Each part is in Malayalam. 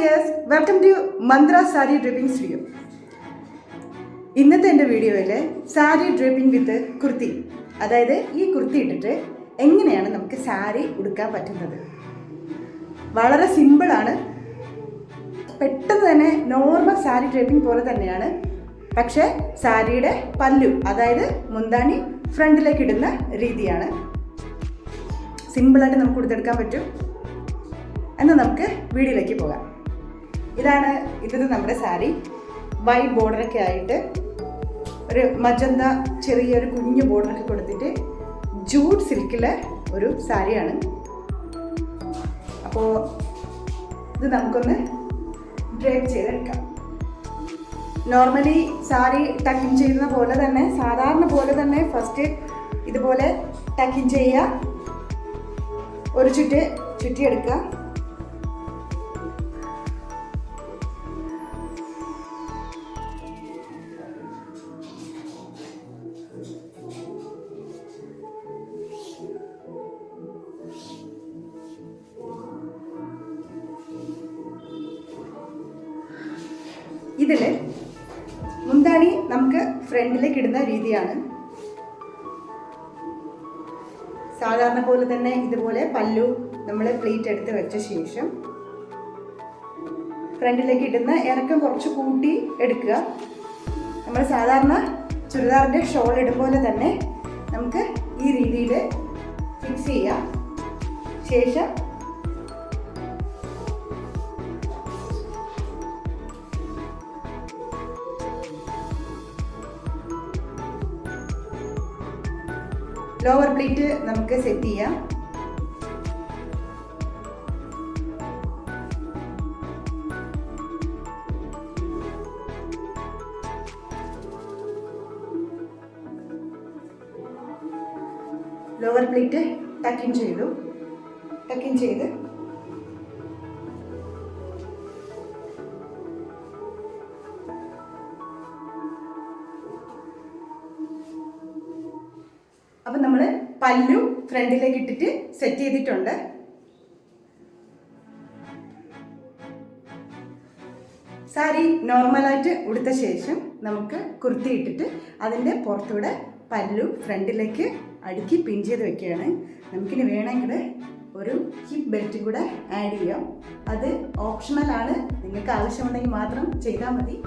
Dears, welcome to Mantra sari draping studio. ഇന്നത്തെ എൻ്റെ വീഡിയോയിൽ സാരി ഡ്രിപ്പിംഗ് വിത്ത് കുർത്തി, അതായത് ഈ കുർത്തി ഇട്ടിട്ട് എങ്ങനെയാണ് നമുക്ക് സാരി ഉടുക്കാൻ പറ്റുന്നത്. വളരെ സിമ്പിളാണ്, പെട്ടെന്ന് തന്നെ നോർമൽ സാരി ഡ്രിപ്പിംഗ് പോലെ തന്നെയാണ്. പക്ഷേ സാരിയുടെ പല്ലു, അതായത് മുന്താണി ഫ്രണ്ടിലേക്ക് ഇടുന്ന രീതിയാണ്. സിമ്പിളായിട്ട് നമുക്ക് ഉടുത്തെടുക്കാൻ പറ്റും. എന്നാൽ നമുക്ക് വീഡിയോയിലേക്ക് പോകാം. ഇത് നമ്മുടെ സാരി, വൈറ്റ് ബോർഡറൊക്കെ ആയിട്ട് ഒരു മജന്ത ചെറിയൊരു കുഞ്ഞു ബോർഡറൊക്കെ കൊടുത്തിട്ട് ജൂട്ട് സിൽക്കിലെ ഒരു സാരിയാണ്. അപ്പോൾ ഇത് നമുക്കൊന്ന് ഡ്രേപ്പ് ചെയ്തെടുക്കാം. നോർമലി സാരി ടക്കിൻ ചെയ്യുന്ന പോലെ തന്നെ, സാധാരണ പോലെ തന്നെ ഫസ്റ്റ് ഇതുപോലെ ടക്കിൻ ചെയ്യുക, ഒരു ചുറ്റിയെടുക്കുക. ഇതിൽ മുന്താണി നമുക്ക് ഫ്രണ്ടിലേക്ക് ഇടുന്ന രീതിയാണ്. സാധാരണ പോലെ തന്നെ ഇതുപോലെ പല്ലു നമ്മൾ പ്ലീറ്റ് എടുത്ത് വെച്ച ശേഷം ഫ്രണ്ടിലേക്ക് ഇടുന്ന ഇറക്കം കുറച്ച് കൂട്ടി എടുക്കുക. നമ്മൾ സാധാരണ ചുരിദാറിൻ്റെ ഷോൾ ഇടും പോലെ തന്നെ നമുക്ക് ഈ രീതിയിൽ ഫിക്സ് ചെയ്യാം. ശേഷം ലോവർ പ്ലീറ്റ് നമുക്ക് സെറ്റ് ചെയ്യാം. ലോവർ പ്ലീറ്റ് ടക്കിൻ ചെയ്ത് അപ്പം നമ്മൾ പല്ലു ഫ്രണ്ടിലേക്ക് ഇട്ടിട്ട് സെറ്റ് ചെയ്തിട്ടുണ്ട്. സാരി നോർമലായിട്ട് ഉടുത്ത ശേഷം നമുക്ക് കുർത്തി ഇട്ടിട്ട് അതിൻ്റെ പുറത്തൂടെ പല്ലു ഫ്രണ്ടിലേക്ക് അടുക്കി പിൻ ചെയ്ത് വെക്കുകയാണ്. നമുക്കിനി വേണമെങ്കിൽ ഒരു ഹിപ്പ് ബെൽറ്റും കൂടെ ആഡ് ചെയ്യാം. അത് ഓപ്ഷണലാണ്, നിങ്ങൾക്ക് ആവശ്യമുണ്ടെങ്കിൽ മാത്രം ചെയ്താൽ മതി.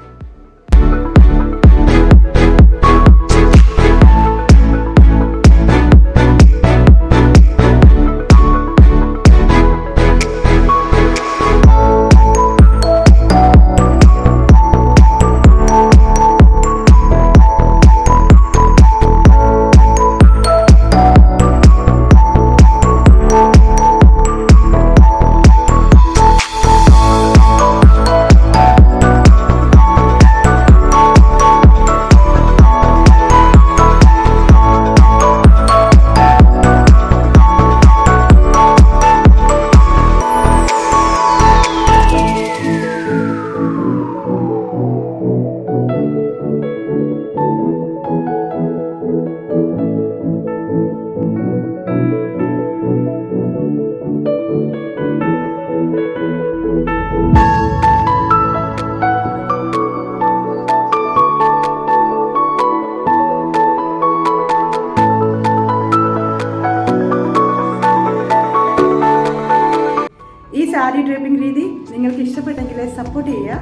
സാരി ഡ്രേപ്പിംഗ് രീതി നിങ്ങൾക്ക് ഇഷ്ടപ്പെട്ടെങ്കിൽ സപ്പോർട്ട് ചെയ്യുക.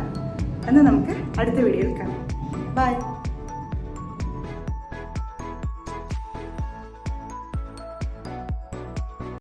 എന്നാൽ നമുക്ക് അടുത്ത വീഡിയോയിൽ കാണാം. ബൈ.